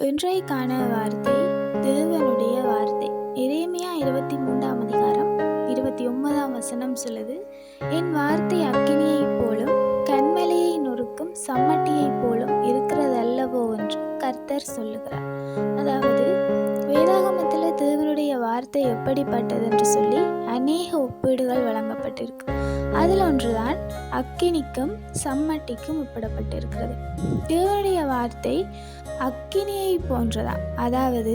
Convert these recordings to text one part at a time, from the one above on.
இன்றைக்கான வார்த்தை தேவனுடைய வார்த்தை. எரேமியா 23ஆம் அதிகாரம் 29ஆம் வசனம் சொல்லுது, என் வார்த்தை அக்கினியைப் போலும் கன்மலையை நொறுக்கும் சம்மட்டியைப் போலும் இருக்கிறதல்லவோ என்று கர்த்தர் சொல்லுகிறார். அதாவது வேதாகமத்தில் தேவனுடைய வார்த்தை எப்படிப்பட்டது என்று சொல்லி அநேக ஒப்பீடுகள் வழங்கப்பட்டிருக்கு. அதில் ஒன்றுதான் அக்கினிக்கும் சம்மட்டிக்கும் ஒப்பிடப்பட்டிருக்கிறது. தேவனுடைய வார்த்தை அக்கினியை போன்றதான். அதாவது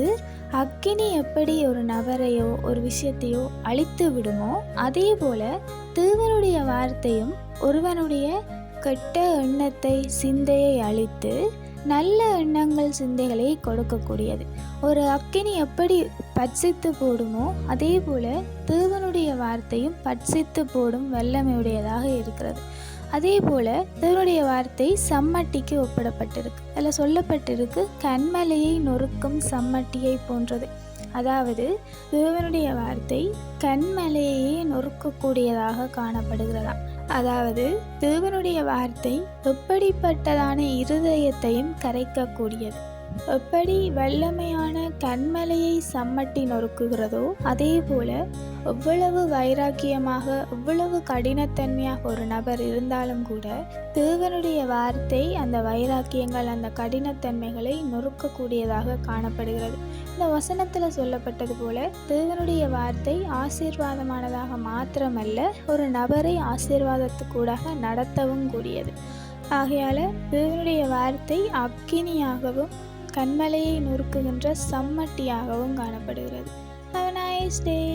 அக்கினி எப்படி ஒரு நபரையோ ஒரு விஷயத்தையோ அழித்து விடுமோ, அதே போல தேவனுடைய வார்த்தையும் ஒருவனுடைய கெட்ட எண்ணத்தை சிந்தையை அழித்து நல்ல எண்ணங்கள் சிந்தைகளை கொடுக்கக்கூடியது. ஒரு அக்கினி எப்படி பட்சித்து போடுமோ அதே போல தேவனுடைய வார்த்தையும் பட்சித்து போடும் வல்லமையுடையதாக இருக்கிறது. அதே போல தேவனுடைய வார்த்தை சம்மட்டிக்கு ஒப்பிடப்பட்டிருக்கு. அதில் சொல்லப்பட்டிருக்கு, கன்மலையை நொறுக்கும் சம்மட்டியை போன்றது. அதாவது தேவனுடைய வார்த்தை கன்மலையை நொறுக்கக்கூடியதாக காணப்படுகிறதா. அதாவது தேவனுடைய வார்த்தை எப்படிப்பட்டதான இருதயத்தையும் கரைக்கக்கூடியது. எப்படி வல்லமையான கன்மலையை சம்மட்டி நொறுக்குகிறதோ அதே போல எவ்வளவு வைராக்கியமாக எவ்வளவு கடினத்தன்மையாக ஒரு நபர் இருந்தாலும் கூட தேவனுடைய வார்த்தை அந்த வைராக்கியங்கள் அந்த கடினத்தன்மைகளை நொறுக்கக்கூடியதாக காணப்படுகிறது. இந்த வசனத்தில் சொல்லப்பட்டது போல தேவனுடைய வார்த்தை ஆசீர்வாதமானதாக மாத்திரமல்ல, ஒரு நபரை ஆசீர்வாதத்துக்கூடாக நடத்தவும் கூடியது. ஆகையால் தேவனுடைய வார்த்தை அக்கினியாகவும் கன்மலையை நொறுக்குகின்ற சம்மட்டியாகவும் காணப்படுகிறது. Have a nice day.